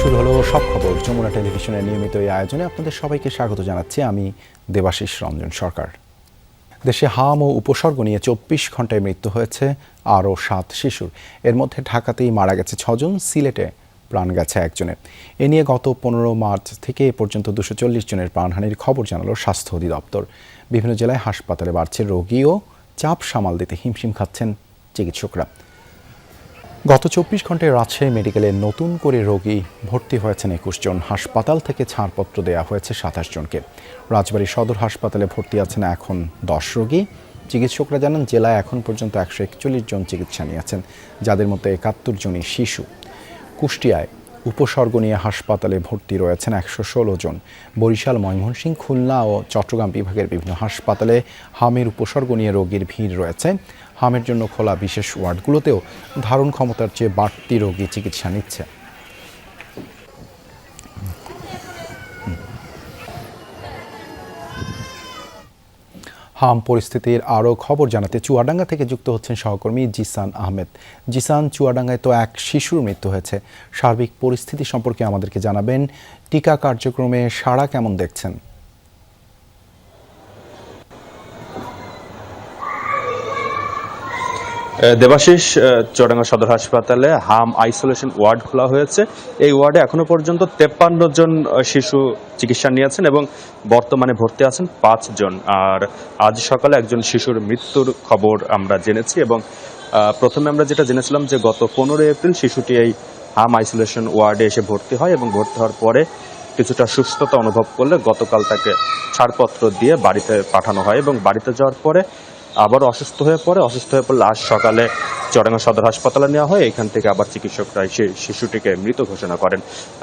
শুরু হলো সব খবর যমুনা টেলিভিশনের নিয়মিত এই আয়োজনে আপনাদের সবাইকে স্বাগত জানাচ্ছি। আমি দেবাশিস রঞ্জন সরকার। দেশে হাম ও উপসর্গ নিয়ে 24 ঘন্টায় মৃত্যু হয়েছে আরও 7 শিশুর। এর মধ্যে ঢাকাতেই মারা গেছে 6 জন, সিলেটে প্রাণ গেছে একজনের। এ নিয়ে গত 15 মার্চ থেকে এ পর্যন্ত 240 জনের প্রাণহানির খবর জানালো স্বাস্থ্য অধিদপ্তর। বিভিন্ন জেলায় হাসপাতালে বাড়ছে রোগী ও চাপ সামাল দিতে হিমশিম খাচ্ছেন চিকিৎসকরা। গত 24 ঘন্টায় রাজশাহী মেডিকেলে নতুন করে রোগী ভর্তি হয়েছেন 21 জন। হাসপাতাল থেকে ছাড়পত্র দেওয়া হয়েছে 27 জনকে। রাজবাড়ী সদর হাসপাতালে ভর্তি আছেন এখন 10 রোগী। চিকিৎসকরা জানান জেলায় এখন পর্যন্ত 141 জন চিকিৎসা নিয়েছেন, যাদের মধ্যে 71 জনই শিশু। কুষ্টিয়ায় উপসর্গ নিয়ে হাসপাতালে ভর্তি রয়েছেন 116 জন। বরিশাল, ময়মনসিংহ, খুলনা ও চট্টগ্রাম বিভাগের বিভিন্ন হাসপাতালে হামের উপসর্গ নিয়ে রোগীর ভিড় রয়েছে। হামের জন্য খোলা বিশেষ ওয়ার্ডগুলোতেও ধারণ ক্ষমতার চেয়ে বাড়তি রোগী চিকিৎসা নিচ্ছে। হাম পরিস্থিতির আরও খবর জানাতে চুয়াডাঙ্গা থেকে যুক্ত হচ্ছেন সহকর্মী জিসান আহমেদ। জিসান, চুয়াডাঙ্গায় তো এক শিশুর মৃত্যু হয়েছে, সার্বিক পরিস্থিতি সম্পর্কে আমাদেরকে জানাবেন। টিকা কার্যক্রমে সাড়া কেমন দেখছেন? দেবাশিস, চুয়াডাঙ্গা সদর হাসপাতালে হাম আইসোলেশন ওয়ার্ড খোলা হয়েছে। এই ওয়ার্ডে এখনো পর্যন্ত 53 জন শিশু চিকিৎসা নিয়েছেন এবং বর্তমানে ভর্তি আছেন 5 জন। আর আজ সকালে একজন শিশুর মৃত্যুর খবর আমরা জেনেছি এবং প্রথমে আমরা যেটা জেনেছিলাম যে গত 15 এপ্রিল শিশুটি এই হাম আইসোলেশন ওয়ার্ডে এসে ভর্তি হয় এবং ভর্তি হওয়ার পরে কিছুটা সুস্থতা অনুভব করলে গতকাল তাকে ছাড়পত্র দিয়ে বাড়িতে পাঠানো হয় এবং বাড়িতে যাওয়ার পরে আবার অসুস্থ হয়ে পড়লে আজ সকালে চুয়াডাঙ্গা সদর হাসপাতালে নেওয়া হয়। এখান থেকে আবার চিকিৎসকরা এসে শিশুটিকে মৃত ঘোষণা করেন।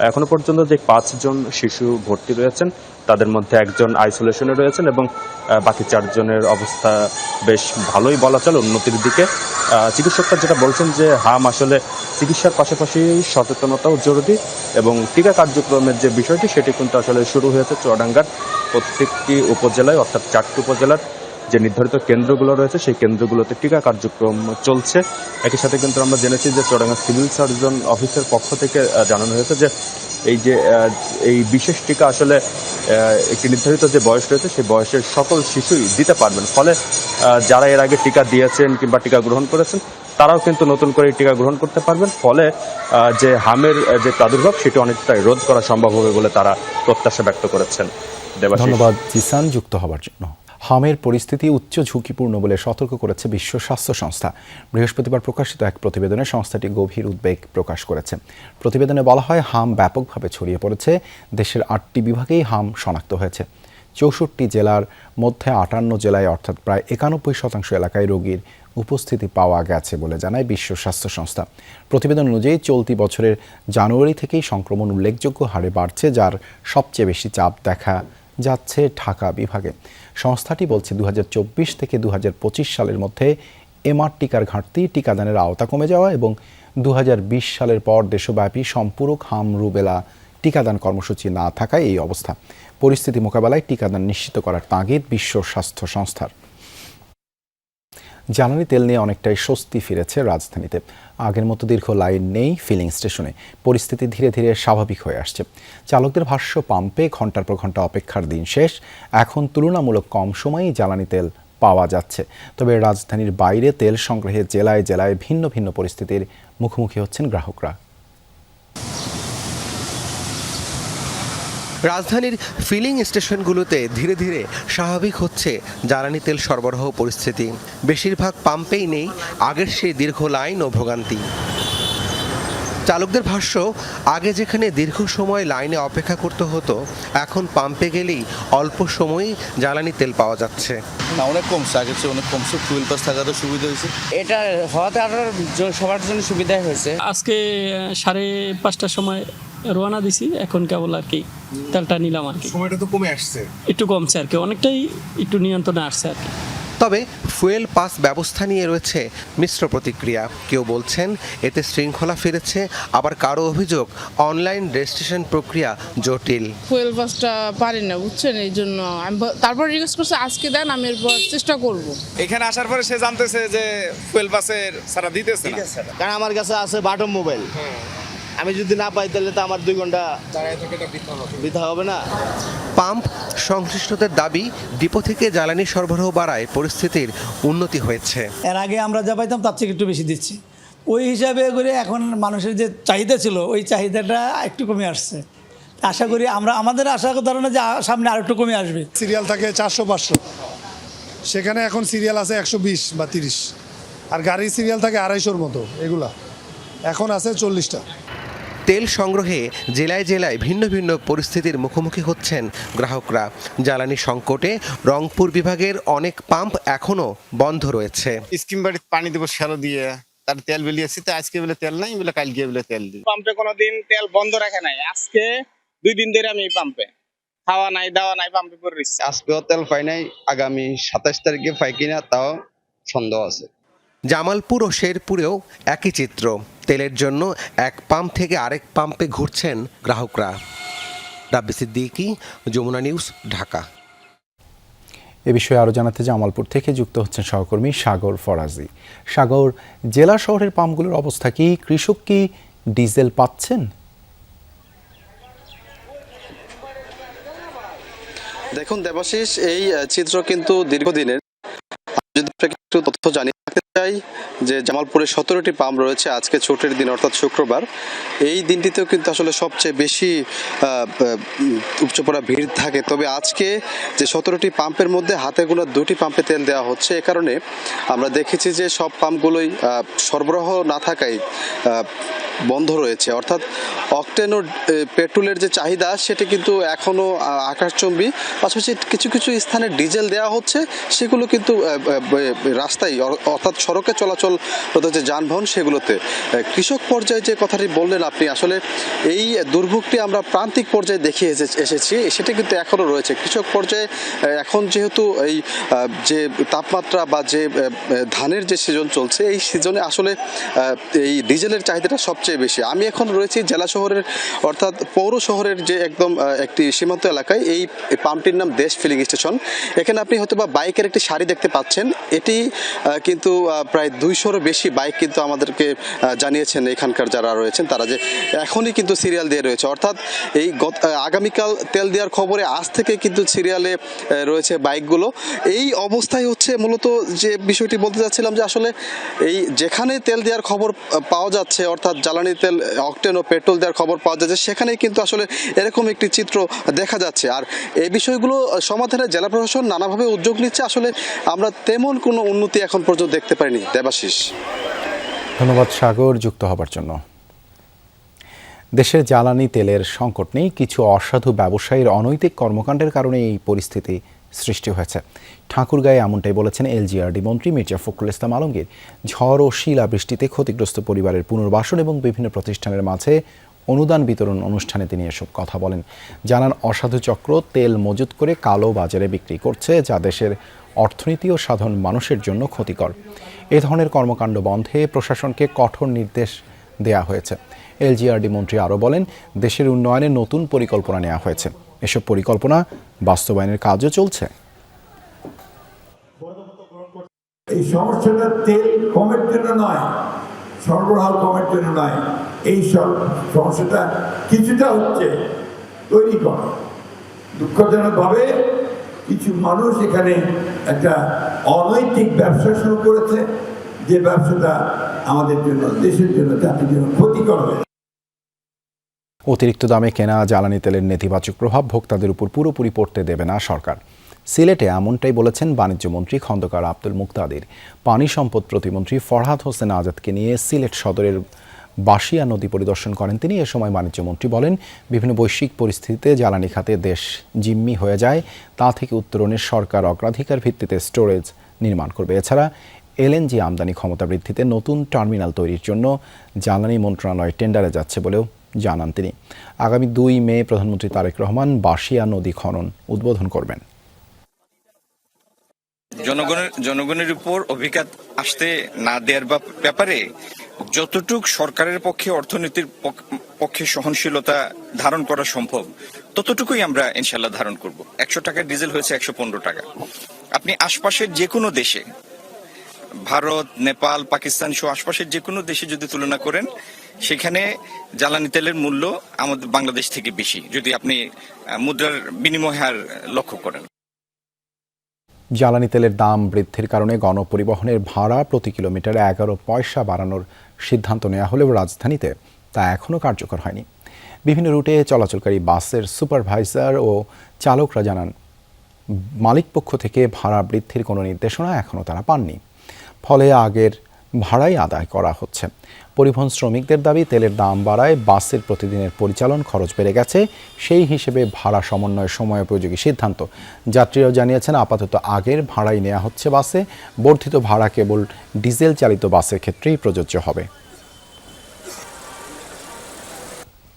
এখনো পর্যন্ত যে 5 জন শিশু ভর্তি রয়েছেন তাদের মধ্যে একজন আইসোলেশনে রয়েছেন এবং বাকি 4 জনের অবস্থা বেশ ভালোই বলা চলে, উন্নতির দিকে। চিকিৎসকরা যেটা বলছেন যে হাম আসলে চিকিৎসার পাশাপাশি সচেতনতাও জরুরি এবং টিকা কার্যক্রমের যে বিষয়টি সেটি কিন্তু আসলে শুরু হয়েছে চুয়াডাঙ্গার প্রত্যেকটি উপজেলায়, অর্থাৎ 4টি উপজেলার যে নির্ধারিত কেন্দ্রগুলো রয়েছে সেই কেন্দ্রগুলোতে টিকা কার্যক্রম চলছে। একই সাথে কিন্তু আমরা জেনেছি যে চুয়াডাঙ্গা সিভিল সার্জন অফিসের পক্ষ থেকে জানানো হয়েছে যে এই বিশেষ টিকা আসলে একটি নির্ধারিত যে বয়স রয়েছে সেই বয়সের সকল শিশুই দিতে পারবেন। ফলে যারা এর আগে টিকা দিয়েছেন কিংবা টিকা গ্রহণ করেছেন তারাও কিন্তু নতুন করে টিকা গ্রহণ করতে পারবেন। ফলে যে হামের যে প্রাদুর্ভাব সেটি অনেকটাই রোধ করা সম্ভব হবে বলে তারা প্রত্যাশা ব্যক্ত করেছেন। ধন্যবাদ জিসান যুক্ত হবার জন্য। হামের পরিস্থিতি উচ্চ ঝুঁকিপূর্ণ বলে সতর্ক করেছে বিশ্ব স্বাস্থ্য সংস্থা। বৃহস্পতিবার প্রকাশিত এক প্রতিবেদনে সংস্থাটি গভীর উদ্বেগ প্রকাশ করেছে। প্রতিবেদনে বলা হয়, হাম ব্যাপকভাবে ছড়িয়ে পড়েছে। দেশের 8টি বিভাগেই হাম শনাক্ত হয়েছে। 64 জেলার মধ্যে 58 জেলায় অর্থাৎ প্রায় 91% এলাকায় রোগীর উপস্থিতি পাওয়া গেছে বলে জানায় বিশ্ব স্বাস্থ্য সংস্থা। প্রতিবেদন অনুযায়ী চলতি বছরের জানুয়ারি থেকেই সংক্রমণ উল্লেখযোগ্য হারে বাড়ছে, যার সবচেয়ে বেশি চাপ দেখা যাচ্ছে ঢাকা বিভাগে। সংস্থাটি বলছে 2024 থেকে 2025 সালের মধ্যে এমআর টিকার ঘাটতি, টিকাদানের আওতা কমে যাওয়া এবং 2020 সালের পর দেশব্যাপী সম্পূরক হাম রুবেলা টিকাদান কর্মসূচি না থাকায় এই অবস্থা। পরিস্থিতি মোকাবেলায় টিকাদান নিশ্চিত করার তাগিদ বিশ্ব স্বাস্থ্য সংস্থার। জ্বালানি তেল নিয়ে অনেকটাই স্বস্তি ফিরেছে রাজধানীতে। আগের মতো দীর্ঘ লাইন নেই ফিলিং স্টেশনে। পরিস্থিতি ধীরে ধীরে স্বাভাবিক হয়ে আসছে। চালকদের ভাষ্য, পাম্পে ঘন্টার পর ঘন্টা অপেক্ষার দিন শেষ। এখন তুলনামূলক কম সময়েই জ্বালানি তেল পাওয়া যাচ্ছে। তবে রাজধানীর বাইরে তেল সংগ্রহে জেলায় জেলায় ভিন্ন ভিন্ন পরিস্থিতির মুখোমুখি হচ্ছেন গ্রাহকরা। রাজধানীর ফিলিং স্টেশনগুলোতে ধীরে ধীরে স্বাভাবিক হচ্ছে জ্বালানি তেল সরবরাহ পরিস্থিতি। বেশিরভাগ পাম্পেই নেই আগের সেই দীর্ঘ লাইন ও ভোগান্তি। চালকদের ভাষ্য, আগে যেখানে দীর্ঘ সময় লাইনে অপেক্ষা করতে হতো, এখন পাম্পে গেলেই অল্প সময়ই জ্বালানি তেল পাওয়া যাচ্ছে। না, অনেক কমছে, আগের চেয়ে অনেক কমছে। ফুয়েল পাস থাকাতে সুবিধা হয়েছে। এটা হওয়াতে আরো সবার জন্য সুবিধা হয়েছে। আজকে 5:30টার সময় রওনা দিছি, এখন কেবল আর কি তেলটা নিলাম আর কি। সময়টা তো কমে আসছে, একটু কমছে আর কি, অনেকটাই একটু নিয়ন্ত্রণে আসছে আর কি। তবে ফুয়েল পাস ব্যবস্থা নিয়ে রয়েছে মিশ্র প্রতিক্রিয়া। কেউ বলছেন এতে শৃঙ্খলা ফিরেছে, আবার কারো অভিযোগ অনলাইন রেজিস্ট্রেশন প্রক্রিয়া জটিল। ফুয়েল পাসটা পারি না, বুঝছেন, এই জন্য আমি তারপর রিকোয়েস্ট করছি আজকে দেন, আমি এরপর চেষ্টা করব। এখানে আসার পরে সে জানতেছে যে ফুয়েল পাসের সারা দিতেছে না, কারণ আমার কাছে আছে বাটন মোবাইল। আমি যদি না পাই তাহলে তো আমার 2 ঘন্টা বৃথা হবে না। পাম্প সংশ্লিষ্টদের দাবি, ডিপো থেকে জ্বালানি সরবরাহ বাড়ায় পরিস্থিতির উন্নতি হয়েছে। এর আগে আমরা যা পাইতাম তার থেকে একটু বেশি দিচ্ছি, ওই হিসাবে করে এখন মানুষের যে চাহিদা ছিল ওই চাহিদাটা একটু কমে আসছে। আশা করি আমাদের আশা ধারণা যে সামনে আর একটু কমে আসবে। সিরিয়াল থাকে 400-500, সেখানে এখন সিরিয়াল আছে 120 বা 30, আর গাড়ির সিরিয়াল থাকে 250-র মতো, এগুলা এখন আছে 40টা। তেল সংগ্রহে জেলায় জেলায় ভিন্ন ভিন্ন পরিস্থিতির মুখোমুখি হচ্ছেন গ্রাহকরা। জ্বালানি সংকটে রংপুর বিভাগের অনেক পাম্প এখনও বন্ধ রয়েছে। স্কিম বাড়িতে পানি দেবো শ্যালো দিয়ে, তার তেল বেরিয়েছে, তো আজকে বলে তেল নাই, বলে কালকে বলে তেল দিই। পাম্পে কোনোদিন তেল বন্ধ রাখে নাই, আজকে 2 দিন ধরে আমি পাম্পে, খাওয়া নাই দাওয়া নাই, পাম্পে পড়ে রয়েছি। আজকেও তেল পাই নাই, আগামী 27 তারিখে পাই কিনা তাও সন্দেহ আছে। জামালপুর ও শেরপুরেও একই চিত্র। তেলের জন্য এক পাম্প থেকে আরেক পাম্পে ঘুরছেন গ্রাহকরা। রাব্বি সিদ্দিকী, যমুনা নিউজ, ঢাকা। এ বিষয়ে আরও জানাতে জামালপুর থেকে যুক্ত হচ্ছেন সহকর্মী সাগর ফরাজি। সাগর, জেলা শহরের পাম্পগুলোর অবস্থা কি? কৃষক কি ডিজেল পাচ্ছেন? দেখুন দেবাশিস, এই চিত্র কিন্তু দীর্ঘদিনের। যদি একটু তথ্য জানিয়ে রাখতে চাই যে জামালপুরে 17টি পাম্প রয়েছে। আজকে ছুটির দিন অর্থাৎ শুক্রবার, এই দিনটিতেও কিন্তু আসলে সবচেয়ে বেশি উপচে ভিড় থাকে। তবে আজকে যে 17টি পাম্পের মধ্যে হাতে গোনা 2টি পাম্পে তেল দেওয়া হচ্ছে। এ কারণে আমরা দেখেছি যে সব পাম্পগুলোই সরবরাহ না থাকায় বন্ধ রয়েছে। অর্থাৎ অকটেন ও পেট্রোলের যে চাহিদা সেটা কিন্তু এখনও আকাশচুম্বী। পাশাপাশি কিছু কিছু স্থানে ডিজেল দেওয়া হচ্ছে, সেগুলো কিন্তু রাস্তায় অর্থাৎ সড়কে চলাচল যে যানবাহন সেগুলোতে। কৃষক পর্যায়ে যে কথাটি বললেন আপনি, আসলে এই দুর্ভোগটি আমরা প্রান্তিক পর্যায়ে দেখে এসেছি, সেটা কিন্তু এখনও রয়েছে। কৃষক পর্যায়ে এখন যেহেতু এই যে তাপমাত্রা বা যে ধানের যে সিজন চলছে, এই সিজনে আসলে এই ডিজেলের চাহিদাটা সবচেয়ে বেশি। আমি এখন রয়েছি জেলা শহরের অর্থাৎ পৌর শহরের যে একদম একটি সীমান্ত এলাকায়। এই পাম্পটির নাম দেশ ফিলিং স্টেশন। এখানে আপনি হয়তো বা বাইকের একটি সারি দেখতে পাচ্ছেন। এটি কিন্তু প্রায় 200-রও বেশি বাইক কিন্তু আমাদেরকে জানিয়েছেন এখানকার যারা রয়েছেন, তারা যে এখনই কিন্তু সিরিয়াল দিয়ে রয়েছে। অর্থাৎ এই আগামীকাল তেল দেওয়ার খবরে আজ থেকে কিন্তু সিরিয়ালে রয়েছে বাইকগুলো। এই অবস্থায় হচ্ছে মূলত যে বিষয়টি বলতে চাচ্ছিলাম যে আসলে এই যেখানে তেল দেওয়ার খবর পাওয়া যাচ্ছে, অর্থাৎ জ্বালানি তেল, অকটেন ও পেট্রোল দেওয়ার খবর পাওয়া যাচ্ছে, সেখানেই কিন্তু আসলে এরকম একটি চিত্র দেখা যাচ্ছে। আর এই বিষয়গুলো সমাধানে জেলা প্রশাসন নানাভাবে উদ্যোগ নিচ্ছে। আসলে আমরা তেমন কোনো উন্নতি এখন পর্যন্ত দেখতে পাইনি। দেবাশিস, ধন্যবাদ সাগর যুক্ত হবার জন্য। দেশের জ্বালানি তেলের সংকট নেই, কিছু অসাধু ব্যবসায়ীর অনৈতিক কর্মকাণ্ডের কারণে এই পরিস্থিতি সৃষ্টি হয়েছে। ঠাকুরগাঁয়ে এমনটাই বলেছেন এলজিআরডি মন্ত্রী মির্জা ফখরুল ইসলাম আলমগীর। ঝড় ও শিলাবৃষ্টিতে ক্ষতিগ্রস্ত পরিবারের পুনর্বাসন এবং বিভিন্ন প্রতিষ্ঠানের মাঝে অনুদান বিতরণ অনুষ্ঠানে তিনি এসব কথা বলেন। জানান, অসাধু চক্র তেল মজুত করে কালো বাজারে বিক্রি করছে, যা দেশের অর্থনীতি ও সাধারণ মানুষের জন্য ক্ষতিকর। এ ধরনের কর্মকাণ্ড বন্ধে প্রশাসনকে কঠোর নির্দেশ দেয়া হয়েছে। এলজিআরডি মন্ত্রী আরও বলেন, দেশের উন্নয়নে নতুন পরিকল্পনা নেওয়া হয়েছে। এসব পরিকল্পনা বাস্তবায়নের কাজও চলছে। এই সমস্যাটা তেল কমের জন্য নয়, সরবরাহ কমের জন্য নয়, এই সব সমস্যাটা কিছুটা হচ্ছে তৈরি করা। দুঃখজনকভাবে কিছু মানুষ এখানে একটা অনৈতিক ব্যবসা শুরু করেছে, যে ব্যবসাটা আমাদের জন্য, দেশের জন্য, জাতির জন্য ক্ষতিকর হয়েছে। অতিরিক্ত দামে কেনা জ্বালানি তেলের নেতিবাচক প্রভাব ভোক্তাদের উপর পুরোপুরি পড়তে দেবে না সরকার। সিলেটে এমনটাই বলেছেন বাণিজ্য মন্ত্রী খন্দকার আব্দুল মুক্তাদির। পানি সম্পদ প্রতিমন্ত্রী ফরহাদ হোসেন আজাদকে নিয়ে সিলেট সদরের বাসিয়া নদী পরিদর্শন করেন তিনি। এ সময় বাণিজ্য মন্ত্রী বলেন, বিভিন্ন বৈশ্বিক পরিস্থিতিতে জ্বালানি খাতে দেশ জিম্মি হয়ে যায়, তা থেকে উত্তরণে সরকার অগ্রাধিকার ভিত্তিতে স্টোরেজ নির্মাণ করবে। এছাড়া এলএনজি আমদানি ক্ষমতা বৃদ্ধিতে নতুন টার্মিনাল তৈরির জন্য জ্বালানি মন্ত্রণালয় টেন্ডারে যাচ্ছে বলেও জানান তিনি। আগামী 2 মে প্রধানমন্ত্রী তারেক রহমান বাসিয়া নদী খনন উদ্বোধন করবেন। জনগণের উপর অভিঘাত আসতে না দেওয়ার ব্যাপারে যতটুক সরকারের পক্ষে, অর্থনীতির পক্ষে সহনশীলতা ধারণ করা সম্ভব, ততটুকুই আমরা ইনশাল্লাহ ধারণ করব। 100 টাকার ডিজেল হয়েছে 115 টাকা। আপনি আশপাশের যে কোনো দেশে, ভারত, নেপাল, পাকিস্তান সহ আশপাশের যে কোনো দেশে যদি তুলনা করেন, সেখানে জ্বালানি তেলের মূল্য আমাদের বাংলাদেশ থেকে বেশি, যদি আপনি মুদ্রার বিনিময় হার লক্ষ্য করেন। জ্বালানি তেলের দাম বৃদ্ধির কারণে গণপরিবহনের ভাড়া প্রতি কিলোমিটারে 11 পয়সা বাড়ানোর সিদ্ধান্ত নেওয়া হলেও রাজধানীতে তা এখনও কার্যকর হয়নি। বিভিন্ন রুটে চলাচলকারী বাসের সুপারভাইজার ও চালকরা জানান, মালিকপক্ষ থেকে ভাড়া বৃদ্ধির কোনো নির্দেশনা এখনও তারা পাননি, ফলে আগের ভাড়াই আদায় করা হচ্ছে। পরিবহন শ্রমিকদের দাবি, তেলের দাম বাড়ায় বাসের প্রতিদিনের পরিচালন খরচ বেড়ে গেছে, সেই হিসেবে ভাড়া সমন্বয় সময়োপযোগী সিদ্ধান্ত। যাত্রীরাও জানিয়েছেন, আপাতত আগের ভাড়াই নেওয়া হচ্ছে বাসে, বর্ধিত ভাড়া কেবল ডিজেল চালিত বাসের ক্ষেত্রেই প্রযোজ্য হবে।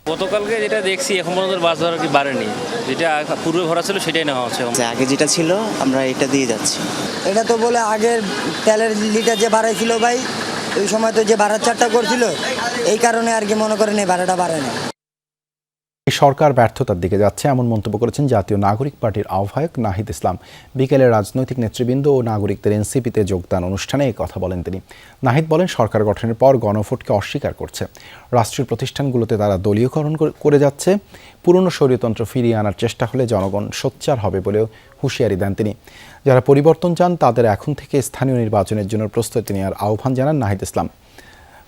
গতকালকে যেটা দেখছি এখন পর্যন্ত বাস ভাড়া কি বাড়েনি, যেটা পূর্বে ভরা ছিল সেটাই নেওয়া হচ্ছে। আগে যেটা ছিল আমরা এটা দিয়ে যাচ্ছি। এটা তো বলে আগের তেলের লিটার যে ভাড়া ছিল ভাই, ওই সময় তো যে ভাড়ার চারটা করছিল, এই কারণে আর কি মনে করেন এই ভাড়াটা বাড়ে না। সরকার ব্যর্থতার দিকে যাচ্ছে এমন মন্তব্য করেছেন জাতীয় নাগরিক পার্টির আহ্বায়ক নাহিদ ইসলাম। বিকেলে রাজনৈতিক নেতৃবৃন্দ ও নাগরিকদের এনসিপিতে যোগদান অনুষ্ঠানে এই কথা বলেন তিনি। নাহিদ বলেন, সরকার গঠনের পর গণভোটকে অস্বীকার করছে, রাষ্ট্রীয় প্রতিষ্ঠানগুলোতে তারা দলীয়করণ করে যাচ্ছে, পুরনো স্বৈরতন্ত্র ফিরিয়ে আনার চেষ্টা হলে জনগণ সোচ্চার হবে বলেও হুঁশিয়ারি দেন তিনি। যারা পরিবর্তন চান তাদের এখন থেকে স্থানীয় নির্বাচনের জন্য প্রস্তুতি নেওয়ার আহ্বান জানান নাহিদ ইসলাম।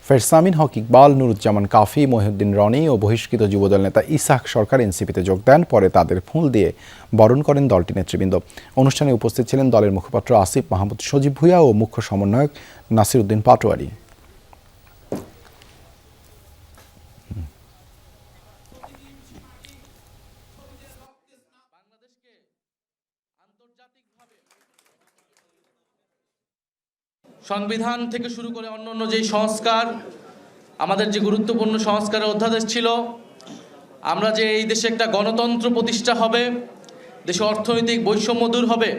ফেরসামিন হক ইকবাল, নুরুজ্জামান কাফি, মহিউদ্দিন রনি ও বহিষ্কৃত যুবদল নেতা ইসাক সরকার এনসিপিতে যোগ দেন। পরে তাদের ফুল দিয়ে বরণ করেন দলটির নেতৃবৃন্দ। অনুষ্ঠানে উপস্থিত ছিলেন দলের মুখপাত্র আসিফ মাহমুদ সজীব ভূঁইয়া ও মুখ্য সমন্বয়ক নাসিরউদ্দিন পাটোয়ারি। সংবিধান থেকে শুরু করে অন্যান্য যে সংস্কার, আমাদের যে গুরুত্বপূর্ণ সংস্কারের অধ্যাদেশ ছিল, আমরা যে এই দেশে একটা গণতন্ত্র প্রতিষ্ঠা হবে, দেশে অর্থনৈতিক বৈষম্য দূর হবে,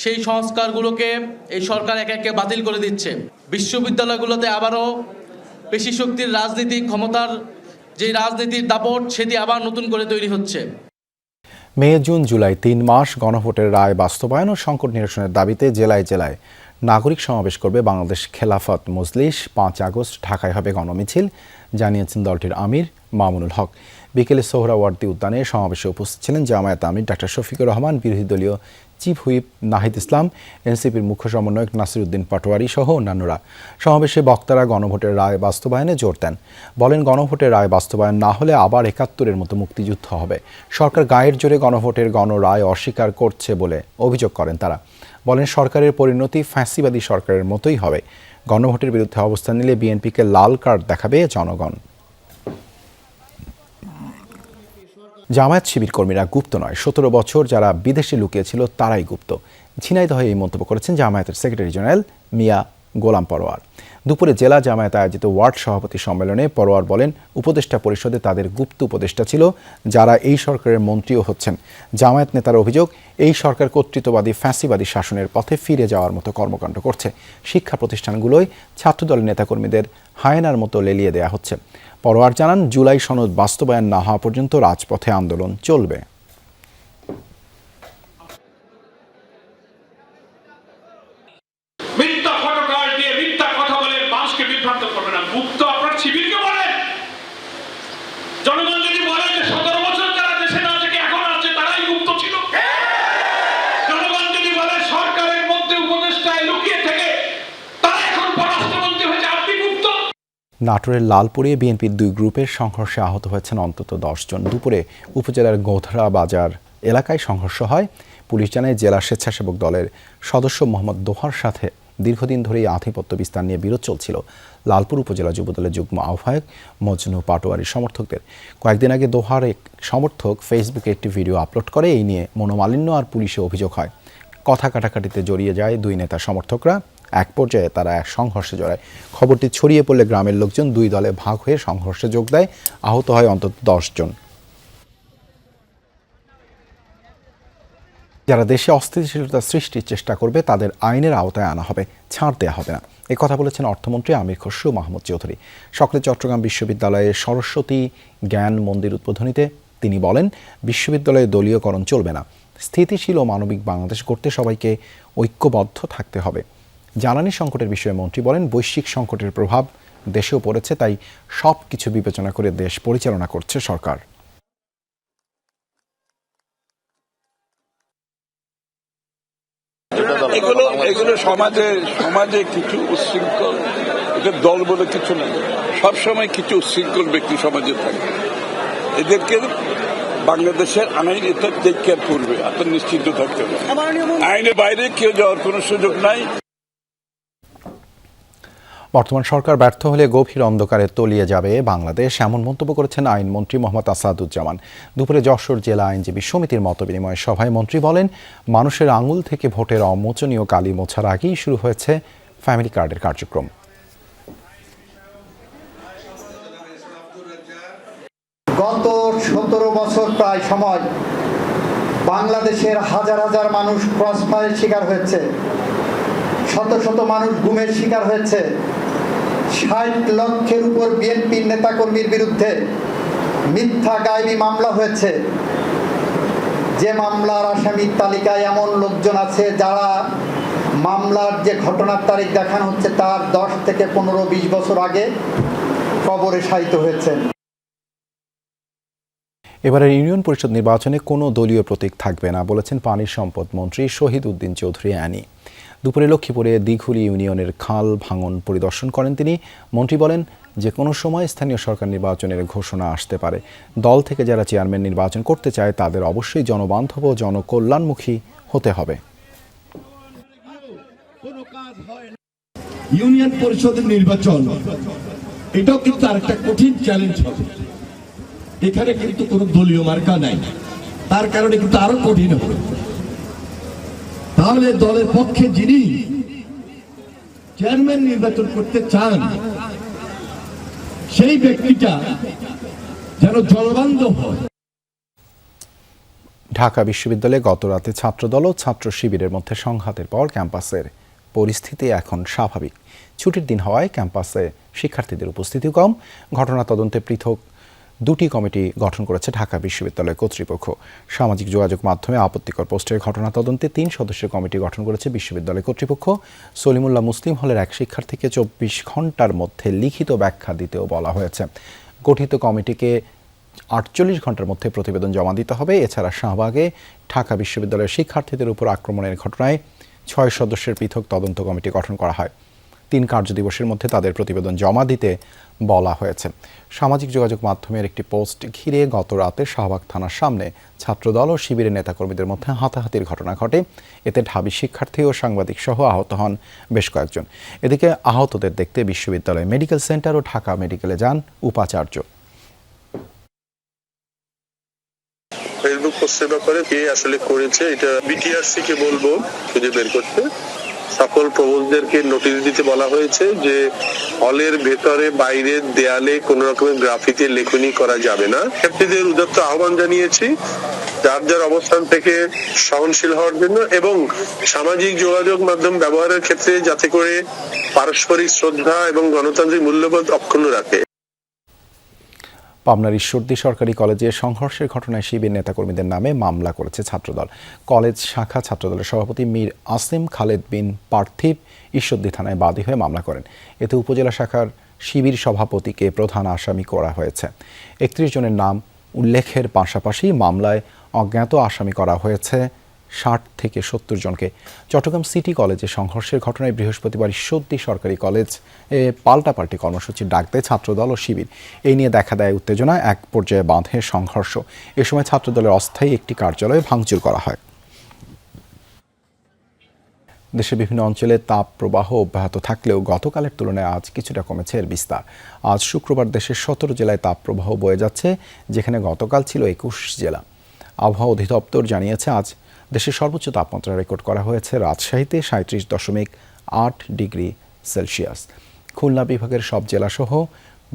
সেই সংস্কারগুলোকে এই সরকার একে একে বাতিল করে দিচ্ছে। বিশ্ববিদ্যালয়গুলোতে আবারও পেশি শক্তির রাজনীতি, ক্ষমতার যে রাজনীতির দাপট, সেটি আবার নতুন করে তৈরি হচ্ছে। মে, জুন, জুলাই 3 মাস গণভোটের রায় বাস্তবায়ন ও সংকট নিরসনের দাবিতে জেলায় জেলায় নাগরিক সমাবেশ করবে বাংলাদেশ খেলাফত মজলিস। 5 আগস্ট ঢাকায় হবে গণমিছিল, জানিয়েছেন দলটির আমির মামুনুল হক। বিকেলে সোহরাওয়ার্দী উদ্যানে সমাবেশে উপস্থিত ছিলেন জামায়াত আমির ডাক্তার শফিকুর রহমান, বিরোধী দলীয় চিফ হুইপ নাহিদ ইসলাম, এনসিপির মুখ্য সমন্বয়ক নাসিরউদ্দিন পাটোয়ারি সহ অন্যান্যরা। সমাবেশে বক্তারা গণভোটের রায় বাস্তবায়নে জোর দেন। বলেন, গণভোটের রায় বাস্তবায়ন না হলে আবার 71-এর মতো মুক্তিযুদ্ধ হবে। সরকার গায়ের জোরে গণভোটের গণরায় অস্বীকার করছে বলে অভিযোগ করেন তারা। বলেন, সরকারের পরিণতি ফ্যাসিবাদী সরকারের মতোই হবে। গণভোটের বিরুদ্ধে অবস্থান নিলে বিএনপিকে লাল কার্ড দেখাবে জনগণ। জামায়াত শিবির কর্মীরা গুপ্ত নয়, 17 বছর যারা বিদেশে লুকিয়েছিল তারাই গুপ্ত। ঝিনাইদহে এই মন্তব্য করেছেন জামায়াতের সেক্রেটারি জেনারেল মিয়া গোলাম পরোয়ার। দুপুরে জেলা জামায়াত আয়োজিত ওয়ার্ড সভাপতি সম্মেলনে পরোয়ার বলেন, উপদেষ্টা পরিষদে তাদের গুপ্ত উপদেষ্টা ছিল, যারা এই সরকারের মন্ত্রীও হচ্ছেন। জামায়াত নেতার অভিযোগ, এই সরকার কর্তৃত্ববাদী ফ্যাসিবাদী শাসনের পথে ফিরে যাওয়ার মতো কর্মকাণ্ড করছে। শিক্ষা প্রতিষ্ঠানগুলোয় ছাত্রদলের নেতাকর্মীদের হায়েনার মতো লেলিয়ে দেয়া হচ্ছে। পরোয়ার জানান, জুলাই সনদ বাস্তবায়ন না হওয়া পর্যন্ত রাজপথে আন্দোলন চলবে। জনগণ যদি বলে যে 17 বছর যারা দেশে না থেকে এখন আছে তারাই গুপ্ত ছিল, জনগণ যদি বলে সরকারের মধ্যে উপদেষ্টায় লুকিয়ে থেকে তারা এখন পররাষ্ট্রমন্ত্রী হয়েছে, আপনি গুপ্ত। নাটোরের লালপুরে বিএনপির 2 গ্রুপের সংঘর্ষে আহত হয়েছেন অন্তত 10 জন। দুপুরে উপজেলার গোধরা বাজার এলাকায় সংঘর্ষ হয়। পুলিশ জানায়, জেলা স্বেচ্ছাসেবক দলের সদস্য মোহাম্মদ দোহার সাথে দীর্ঘদিন ধরেই আধিপত্য বিস্তার নিয়ে বিরোধ চলছিল লালপুর উপজেলা যুবদলের যুগ্ম আহ্বায়ক মজনু পাটোয়ারির সমর্থকদের। কয়েকদিন আগে দোহার এক সমর্থক ফেসবুকে একটি ভিডিও আপলোড করে। এই নিয়ে মনোমালিন্য আর পুলিশে অভিযোগ হয়। কথা কাটাকাটিতে জড়িয়ে যায় 2 নেতা সমর্থকরা। এক পর্যায়ে তারা এক সংঘর্ষে জড়ায়। খবরটি ছড়িয়ে পড়লে গ্রামের লোকজন 2 দলে ভাগ হয়ে সংঘর্ষে যোগ দেয়। আহত হয় অন্তত 10 জন। যারা দেশে অস্থিতিশীলতা সৃষ্টির চেষ্টা করবে তাদের আইনের আওতায় আনা হবে, ছাড় দেওয়া হবে না। কথা বলেছেন অর্থমন্ত্রী আমির খসরু মাহমুদ চৌধুরী। সকালে চট্টগ্রাম বিশ্ববিদ্যালয়ের সরস্বতী জ্ঞান মন্দির উদ্বোধনীতে তিনি বলেন, বিশ্ববিদ্যালয়ে দলীয়করণ চলবে না। স্থিতিশীল ও মানবিক বাংলাদেশ গড়তে সবাইকে ঐক্যবদ্ধ থাকতে হবে। জ্বালানি সংকটের বিষয়ে মন্ত্রী বলেন, বৈশ্বিক সংকটের প্রভাব দেশেও পড়েছে, তাই সব কিছু বিবেচনা করে দেশ পরিচালনা করছে সরকার। এগুলো সমাজে কিছু উচ্ছৃঙ্খল, এটা দল বলে কিছু নেই, সবসময় কিছু উচ্ছৃঙ্খল ব্যক্তি সমাজে থাকে। এদেরকে বাংলাদেশের আইন এটা টেক কেয়ার করবে, আপনার নিশ্চিন্ত থাকতে হবে। আইনের বাইরে কেউ যাওয়ার কোনো সুযোগ নাই। বর্তমান সরকার ব্যর্থ হলে গভীর অন্ধকারে তলিয়ে যাবে বাংলাদেশ, এমন মন্তব্য করেছেন আইনমন্ত্রী মোহাম্মদ আসাদুজ্জামান। দুপুরে যশোর জেলা আইনজীবী সমিতির মতবিনিময় সভায় মন্ত্রী বলেন, মানুষের আঙুল থেকে ভোটের অমোচনীয় কালি মোছার আগেই শুরু হয়েছে ফ্যামিলি কার্ডের কার্যক্রম। গত 17 বছর প্রায় সময় বাংলাদেশের হাজার হাজার মানুষ ক্রস ফায়ারের শিকার হয়েছে, শত শত মানুষ গুমের শিকার হয়েছে, 60 লক্ষের উপর বিএনপির নেতাকর্মীর বিরুদ্ধে মিথ্যা গায়েবী মামলা হয়েছে। যে মামলার আসামির তালিকায় এমন লোকজন আছে যারা মামলার যে ঘটনার তারিখ দেখানো হচ্ছে তার 10 থেকে 15-20 বছর আগে কবরে শায়িত হয়েছেন। এবারের ইউনিয়ন পরিষদ নির্বাচনে কোনো দলীয় প্রতীক থাকবে না বলেছেন পানি সম্পদ মন্ত্রী শহীদ উদ্দিন চৌধুরী অ্যানি। দুপুরে লক্ষ্মীপুরে দিঘুলি ইউনিয়নের খাল ভাঙন পরিদর্শন করেন তিনি। মন্ত্রী বলেন, যে কোনো সময় স্থানীয় সরকার নির্বাচনের ঘোষণা আসতে পারে। দল থেকে যারা চেয়ারম্যান নির্বাচন করতে চায় তাদের অবশ্যই জনবান্ধব ও জনকল্যাণমুখী হতে হবে। ইউনিয়ন পরিষদের নির্বাচন এটাও কিন্তু আরেকটা কঠিন চ্যালেঞ্জ হবে। এখানে কিন্তু কোনো দলীয় মার্কা নাই, তার কারণে কিন্তু আরো কঠিন হবে। তাহলে দলের পক্ষে যিনি চেয়ারম্যান নির্বাচন করতে চান সেই ব্যক্তিটা যেন জনবান্ধব হয়। ঢাকা বিশ্ববিদ্যালয়ে গতরাতে ছাত্রদল ও ছাত্র শিবিরের মধ্যে সংঘাতের পর ক্যাম্পাসের পরিস্থিতি এখন স্বাভাবিক। ছুটির দিন হওয়ায় ক্যাম্পাসে শিক্ষার্থীদের উপস্থিতি কম। ঘটনা তদন্তে পৃথক 2টি কমিটি গঠন করেছে ঢাকা বিশ্ববিদ্যালয় কর্তৃপক্ষ। সামাজিক যোগাযোগ মাধ্যমে আপত্তিকর পোস্টের ঘটনা তদন্তে 3 সদস্যের কমিটি গঠন করেছে বিশ্ববিদ্যালয় কর্তৃপক্ষ। সলিমুল্লাহ মুসলিম হলের এক শিক্ষার্থীকে 24 ঘন্টার মধ্যে লিখিত ব্যাখ্যা দিতেও বলা হয়েছে। গঠিত কমিটিকে 48 ঘন্টার মধ্যে প্রতিবেদন জমা দিতে হবে। এছাড়া শাহবাগে ঢাকা বিশ্ববিদ্যালয়ের শিক্ষার্থীদের উপর আক্রমণের ঘটনায় 6 সদস্যের পৃথক তদন্ত কমিটি গঠন করা হয়। 3 কার্যদিবসের মধ্যে তাদের প্রতিবেদন জমা দিতে বলা হয়েছে। সামাজিক যোগাযোগ মাধ্যমের একটি পোস্ট ঘিরে গত রাতে শাহবাগ থানার সামনে ছাত্রদল ও শিবিরের নেতাকর্মীদের মধ্যে হাতাহাতির ঘটনা ঘটে। এতে ঢাবি শিক্ষার্থী ও সাংবাদিক সহ আহত হন বেশ কয়েকজন। এদিকে আহতদের দেখতে বিশ্ববিদ্যালয় মেডিকেল সেন্টার ও ঢাকা মেডিকেলে যান উপাচার্য। ফেসবুক পোস্টের ব্যাপারে কে আসলে করেছে এটা বিটিআরসি কে বলবো খুঁজে বের করতে। সকল প্রবোধদেরকে নোটিশ দিতে বলা হয়েছে যে হলের ভেতরে বাইরের দেয়ালে কোন রকমের গ্রাফিতি লেখনি করা যাবে না। শিক্ষার্থীদের উদাত্ত আহ্বান জানিয়েছি যার যার অবস্থান থেকে সহনশীল হওয়ার জন্য এবং সামাজিক যোগাযোগ মাধ্যম ব্যবহারের ক্ষেত্রে যাতে করে পারস্পরিক শ্রদ্ধা এবং গণতান্ত্রিক মূল্যবোধ অক্ষুণ্ণ রাখে। পাবনার ঈশ্বরদী সরকারি কলেজে সংঘর্ষের ঘটনায় শিবির নেতাকর্মীদের নামে মামলা করেছে ছাত্রদল। কলেজ শাখা ছাত্রদলের সভাপতি মীর আসিম খালেদ বিন পার্থিব ঈশ্বরদী থানায় বাদী হয়ে মামলা করেন। এতে উপজেলা শাখার শিবির সভাপতিকে প্রধান আসামি করা হয়েছে। 31 জনের নাম উল্লেখের পাশাপাশি মামলায় অজ্ঞাত আসামি করা হয়েছে 60 থেকে 70 জনকে। চট্টগ্রাম সিটি কলেজে সংঘর্ষের ঘটনায় বৃহস্পতিবার ঈশ্বরদী সরকারি কলেজ পাল্টাপাল্টি কর্মসূচির ডাক দেয় ছাত্রদল ও শিবির। এই নিয়ে দেখা দেয় উত্তেজনা, এক পর্যায়ে বাঁধে সংঘর্ষ। এ সময় ছাত্রদলের অস্থায়ী একটি কার্যালয়ে ভাঙচুর করা হয়। দেশের বিভিন্ন অঞ্চলে তাপ প্রবাহ অব্যাহত থাকলেও গতকালের তুলনায় আজ কিছুটা কমেছে এর বিস্তার। আজ শুক্রবার দেশের 17 জেলায় তাপ প্রবাহ বয়ে যাচ্ছে, যেখানে গতকাল ছিল 21 জেলা। আবহাওয়া অধিদপ্তর জানিয়েছে আজ দেশের সর্বোচ্চ তাপমাত্রা রেকর্ড করা হয়েছে রাজশাহীতে 37.8 ডিগ্রি সেলসিয়াস। খুলনা বিভাগের সব জেলাসহ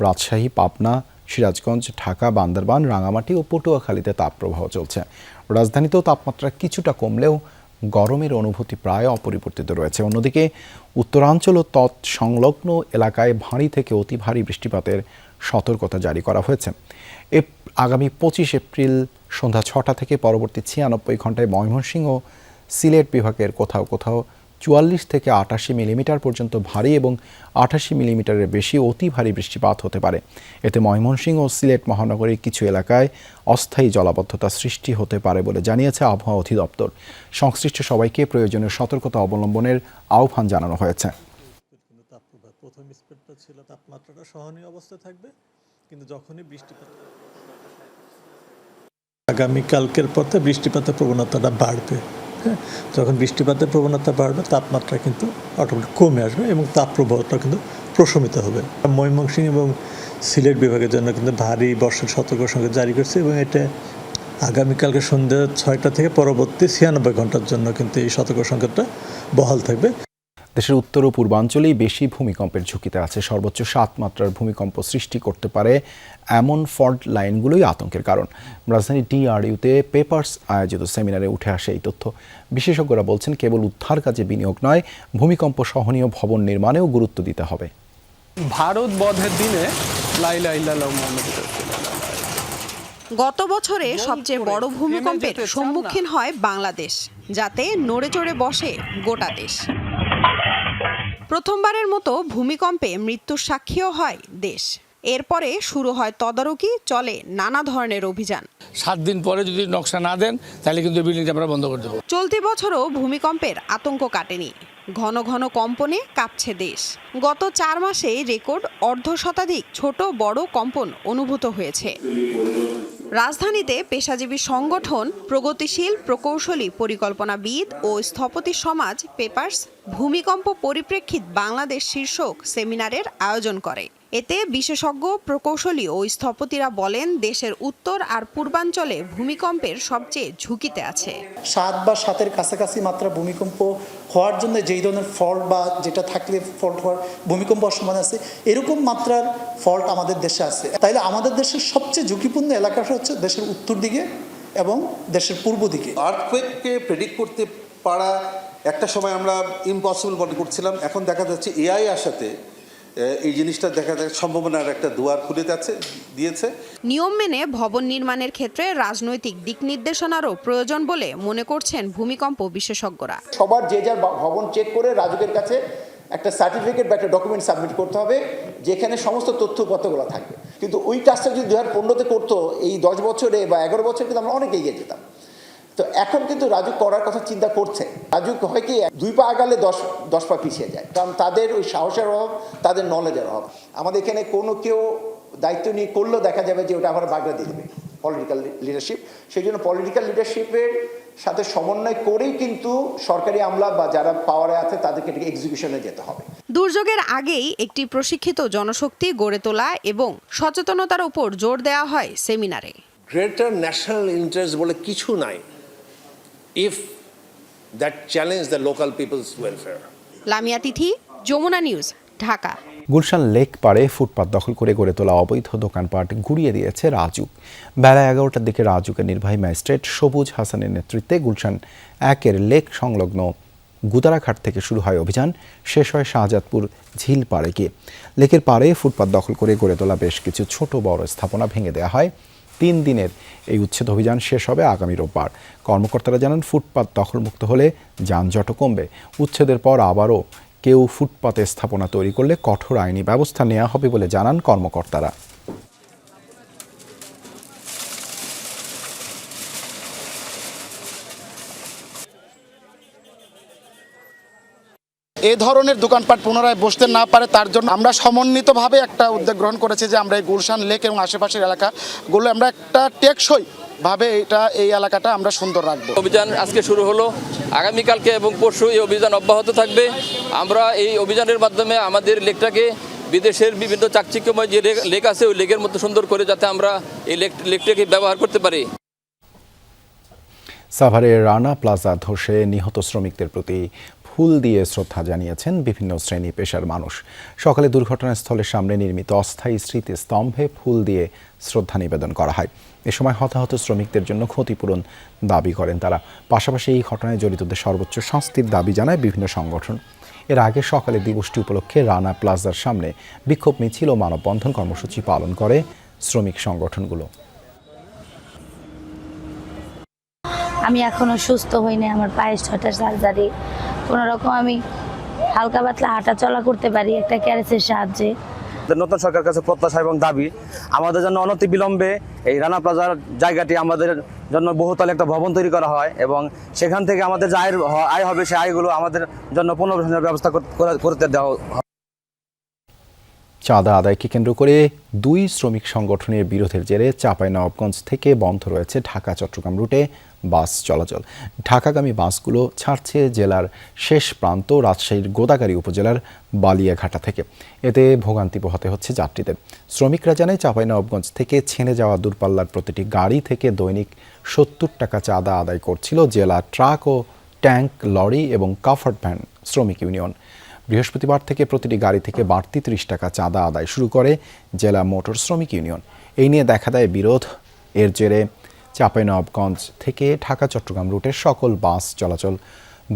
রাজশাহী, পাবনা, সিরাজগঞ্জ, ঢাকা, বান্দরবান, রাঙামাটি ও পটুয়াখালীতে তাপপ্রবাহ চলছে। রাজধানীতেও তাপমাত্রা কিছুটা কমলেও গরমের অনুভূতি প্রায় অপরিবর্তিত রয়েছে। অন্যদিকে উত্তরাঞ্চল ও তৎসংলগ্ন এলাকায় ভারী থেকে অতি ভারী বৃষ্টিপাতের সতর্কতা জারি করা হয়েছে। আগামী 25 এপ্রিল সন্ধ্যা 6টা থেকে পরবর্তী 96 ঘন্টায় ময়মনসিংহ ও সিলেট বিভাগের কোথাও কোথাও 44 থেকে 88 মিলিমিটার পর্যন্ত ভারী এবং 88 মিলিমিটারের বেশি অতি ভারী বৃষ্টিপাত হতে পারে। এতে ময়মনসিংহ ও সিলেট মহানগরীর কিছু এলাকায় অস্থায়ী জলাবদ্ধতা সৃষ্টি হতে পারে বলে জানিয়েছে আবহাওয়া অধিদপ্তর। সংশ্লিষ্ট সবাইকে প্রয়োজনীয় সতর্কতা অবলম্বনের আহ্বান জানানো হয়েছে। প্রথম স্পেডটা ছিল তাপমাত্রাটা সহনীয় অবস্থায় থাকবে, কিন্তু যখনই বৃষ্টিপাত আগামীকালকের পর থেকে বৃষ্টিপাতের প্রবণতাটা বাড়বে। হ্যাঁ, যখন বৃষ্টিপাতের প্রবণতা বাড়বে তাপমাত্রা কিন্তু অটোমেটিক কমে আসবে এবং তাপপ্রবাহটা কিন্তু প্রশমিত হবে। ময়মনসিংহ এবং সিলেট বিভাগের জন্য কিন্তু ভারী বর্ষার সতর্ক সংকেত জারি করছে এবং এটা আগামীকালকে সন্ধ্যা 6টা থেকে পরবর্তী 96 ঘন্টার জন্য কিন্তু এই সতর্ক সংকেতটা বহাল থাকবে। দেশের উত্তর ও পূর্বাঞ্চলেই বেশি ভূমিকম্পের ঝুঁকিতে আছে। সর্বোচ্চ 7 মাত্রার ভূমিকম্প সৃষ্টি করতে পারে এমন ফল্ট লাইনগুলোই আতঙ্কের কারণ। রাজধানী DRUতে পেপারস আয়োজিত সেমিনারে উঠে আসে এই তথ্য। বিশেষজ্ঞরা বলছেন, কেবল উদ্ধার কাজে বিনিয়োগ নয়, ভূমিকম্প সহনীয় ভবন নির্মাণেও গুরুত্ব দিতে হবে। ভারত বধের দিনে লা ইলাহা ইল্লাল্লাহু মুহাম্মাদুর রাসূলুল্লাহ। গত বছরে সবচেয়ে বড় ভূমিকম্পের সম্মুখীন হয় বাংলাদেশ, যাতে নড়েচড়ে বসে গোটা দেশ। প্রথমবারের মতো ভূমিকম্পে মৃত্যুর সাক্ষীও হয় দেশ। এরপরে শুরু হয় তদারকি, চলে নানা ধরনের অভিযান। 7 দিন পরে যদি নকশা না দেন তাহলে কিন্তু বিল্ডিংটা আমরা বন্ধ করে দেবো। চলতি বছরও ভূমিকম্পের আতঙ্ক কাটেনি। ঘন ঘন কম্পনে কাঁপছে দেশ। গত 4 মাসে রেকর্ড অর্ধশতাধিক ছোট বড় কম্পন অনুভূত হয়েছে। রাজধানীতে পেশাজীবী সংগঠন, প্রগতিশীল প্রকৌশলী পরিকল্পনাবিদ ও স্থপতি সমাজ পেপারস ভূমিকম্প পরিপ্রেক্ষিত বাংলাদেশ শীর্ষক সেমিনারের আয়োজন করে। এতে বিশেষজ্ঞ, প্রকৌশলী ও স্থপতিরা বলেন, দেশের উত্তর আর পূর্বাঞ্চলে ভূমিকম্পের সবচেয়ে ঝুঁকিতে আছে। 7 বা 7-এর কাছাকাছি মাত্রা ভূমিকম্প হওয়ার জন্য যেই ধরনের ফল্ট বা যেটা থাকলে ফল্ট হওয়ার ভূমিকম্প হওয়ার সম্ভাবনা আছে, এরকম মাত্রার ফল্ট আমাদের দেশে আছে। তাইলে আমাদের দেশের সবচেয়ে ঝুঁকিপূর্ণ এলাকাটা হচ্ছে দেশের উত্তর দিকে এবং দেশের পূর্ব দিকে। আর্থকোয়েককে প্রেডিক্ট করতে পারা একটা সময় আমরা ইম্পসিবল মনে করছিলাম, এখন দেখা যাচ্ছে এআই আসাতে এই জিনিসটা দেখা যায় সম্ভাবনার একটা দুয়ার খুলে দিয়েছে। নিয়ম মেনে ভবন নির্মাণের ক্ষেত্রে রাজনৈতিক দিক নির্দেশনারও প্রয়োজন বলে মনে করছেন ভূমিকম্প বিশেষজ্ঞরা। সবার যে যার ভবন চেক করে রাজুকের কাছে একটা সার্টিফিকেট বা একটা ডকুমেন্ট সাবমিট করতে হবে, যেখানে সমস্ত তথ্যপত্রগুলো থাকবে। কিন্তু ওই কাজটা যদি 2015-তে করতো, এই 10 বছরে বা 11 বছরে কিন্তু আমরা অনেক এগিয়ে যেতাম। তো এখন কিন্তু রাজুক করার কথা চিন্তা করছে। রাজুক হয় কি, 2 পা আগালে 10 পা পিছিয়ে যায়, কারণ তাদের ওই সাহসের অভাব, তাদের নলেজের অভাব। আমাদের এখানে কোনো কেউ দায়িত্ব নিয়ে করলেও দেখা যাবে যে ওটা আবার বাগড়া দিয়ে দেবে পলিটিক্যাল লিডারশিপ। সেই জন্য পলিটিক্যাল লিডারশিপের সাথে সমন্বয় করেই কিন্তু সরকারি আমলা বা যারা পাওয়ারে আছে তাদেরকে এক্সিকিউশনে যেতে হবে। দুর্যোগের আগেই একটি প্রশিক্ষিত জনশক্তি গড়ে তোলা এবং সচেতনতার উপর জোর দেওয়া হয় সেমিনারে। গ্রেটার ন্যাশনাল ইন্টারেস্ট বলে কিছু নাই if that challenge the local people's welfare. Lamia Tithi, Jamuna news, Dhaka. Gulshan lake পাড়ে ফুটপাত দখল করে গড়ে তোলা অবৈধ দোকানপাট গুড়িয়ে দিয়েছে রাজুক। বেলা 11টার দিকে রাজুকের নির্বাহী ম্যাজিস্ট্রেট সবুজ হাসানের নেতৃত্বে গুলশান 1-এর লেক সংলগ্ন গুদারাঘাট থেকে শুরু হয় অভিযান, শেষ হয় শাহজাদপুর ঝিল পাড়ে গিয়ে। লেকের পাড়ে ফুটপাত দখল করে গড়ে তোলা বেশ কিছু ছোট বড় স্থাপনা ভেঙে দেওয়া হয়। 3 দিনের এই উচ্ছেদ অভিযান শেষ হবে আগামী রোববার। কর্মকর্তারা জানান, ফুটপাত দখলমুক্ত হলে যানজটও কমবে। উচ্ছেদের পর আবারও কেউ ফুটপাতে স্থাপনা তৈরি করলে কঠোর আইনি ব্যবস্থা নেওয়া হবে বলে জানান কর্মকর্তারা। এই ধরনের দোকানপাট পুনরায় বসতে না পারে তার জন্য আমরা সমন্বিতভাবে একটা উদ্যোগ গ্রহণ করেছি যে আমরা এই গুলশান লেক এবং আশেপাশের এলাকাগুলো আমরা একটা টেকসই ভাবে এই এলাকাটা আমরা সুন্দর রাখবো। অভিযান আজকে শুরু হলো, আগামীকালকে এবং পরশু এই অভিযান অব্যাহত থাকবে। আমরা এই অভিযানের মাধ্যমে আমাদের লেকটাকে বিদেশের বিভিন্ন চাকচিক্যময় যে লেক আছে ওই লেকের মতো সুন্দর করে যাতে আমরা এই লেকটাকে ব্যবহার করতে পারি। সাভারের রানা প্লাজা ধসে নিহত শ্রমিকদের প্রতি ফুল দিয়ে শ্রদ্ধা জানিয়েছেন বিভিন্ন শ্রেণী পেশার মানুষ। সকালে দুর্ঘটনাস্থলের সামনে নির্মিত অস্থায়ী স্মৃতিস্তম্ভে ফুল দিয়ে শ্রদ্ধা নিবেদন করা হয়। এ সময় হতাহত শ্রমিকদের জন্য ক্ষতিপূরণ দাবি করেন তারা। পাশাপাশি এই ঘটনায় জড়িতদের সর্বোচ্চ শাস্তির দাবি জানায় বিভিন্ন সংগঠন। এর আগে সকালে দিবসটি উপলক্ষে রানা প্লাজার সামনে বিক্ষোভ মিছিল ও মানববন্ধন কর্মসূচি পালন করে শ্রমিক সংগঠনগুলো। আমি এখনো সুস্থ হইনি, আমার পায়ে 6টা সার্জারি, কোনো রকম আমি হালকা পাতলা হাঁটা চলা করতে পারি একটা ক্যারেজের সাহায্যে। নতুন সরকারের কাছে প্রত্যাশা এবং দাবি আমাদের জন্য অনতি বিলম্বে এই রানা প্লাজার জায়গাটি আমাদের জন্য বহুতল একটা ভবন তৈরি করা হয় এবং সেখান থেকে আমাদের যে আয় হবে সেই আয়গুলো আমাদের জন্য পুনর্বাসনের ব্যবস্থা করতে দেওয়া হয়। চাঁদা আদায়কে কেন্দ্র করে 2 শ্রমিক সংগঠনের বিরোধের জেরে চাঁপাইনবাবগঞ্জ থেকে বন্ধ রয়েছে ঢাকা চট্টগ্রাম রুটে বাস চলাচল। ঢাকাগামী বাসগুলো ছাড়ছে জেলার শেষ প্রান্ত রাজশাহীর গোদাগাড়ী উপজেলার বালিয়াঘাটা থেকে। এতে ভোগান্তি পোহাতে হচ্ছে যাত্রীদের। শ্রমিকরা জানায় চাঁপাইনবাবগঞ্জ থেকে ছেড়ে যাওয়া দূরপাল্লার প্রতিটি গাড়ি থেকে দৈনিক 70 টাকা চাঁদা আদায় করছিল জেলা ট্রাক ও ট্যাঙ্ক, লরি এবং কাভার্ড ভ্যান শ্রমিক ইউনিয়ন। বৃহস্পতিবার থেকে প্রতিটি গাড়ি থেকে বাড়তি 30 টাকা চাঁদা আদায় শুরু করে জেলা মোটর শ্রমিক ইউনিয়ন। এই নিয়ে দেখা দেয় বিরোধ। এর জেরে চাঁপাইনবাবগঞ্জ থেকে ঢাকা চট্টগ্রাম রুটের সকল বাস চলাচল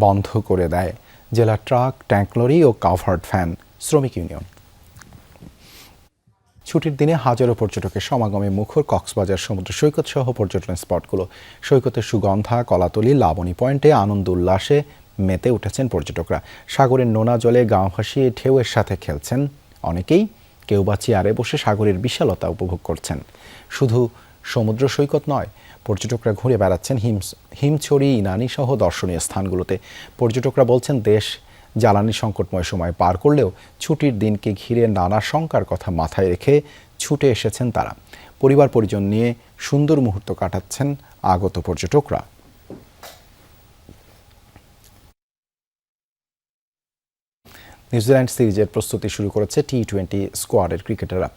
বন্ধ করে দেয় জেলা ট্রাক, ট্যাঙ্ক, লরি ও কাভার্ড ভ্যান শ্রমিক ইউনিয়ন। ছুটির দিনে হাজারো পর্যটকের সমাগমে মুখর কক্সবাজার সমুদ্র সৈকত সহ পর্যটন স্পটগুলো। সৈকতের সুগন্ধা, কলাতলি, লাবণী পয়েন্টে আনন্দ উল্লাসে মেতে উঠেছেন পর্যটকরা। সাগরের নোনা জলে গা ভাসিয়ে ঢেউয়ের সাথে খেলছেন অনেকেই, কেউ বা চেয়ারে বসে সাগরের বিশালতা উপভোগ করছেন। শুধু সমুদ্র সৈকত নয়, পর্যটকরা ঘুরে বেড়াচ্ছেন হিমছড়ি, ইনানি সহ দর্শনীয় স্থানগুলোতে। পর্যটকরা বলছেন দেশ জ্বালানি সংকটময় সময় পার করলেও ছুটির দিনকে ঘিরে নানা শঙ্কার কথা মাথায় রেখে ছুটে এসেছেন তারা। পরিবার পরিজন নিয়ে সুন্দর মুহূর্ত কাটাচ্ছেন আগত পর্যটকরা। নিউজিল্যান্ড সিরিজের প্রস্তুতি শুরু করেছে টি-20 স্কোয়াডের ক্রিকেটাররা।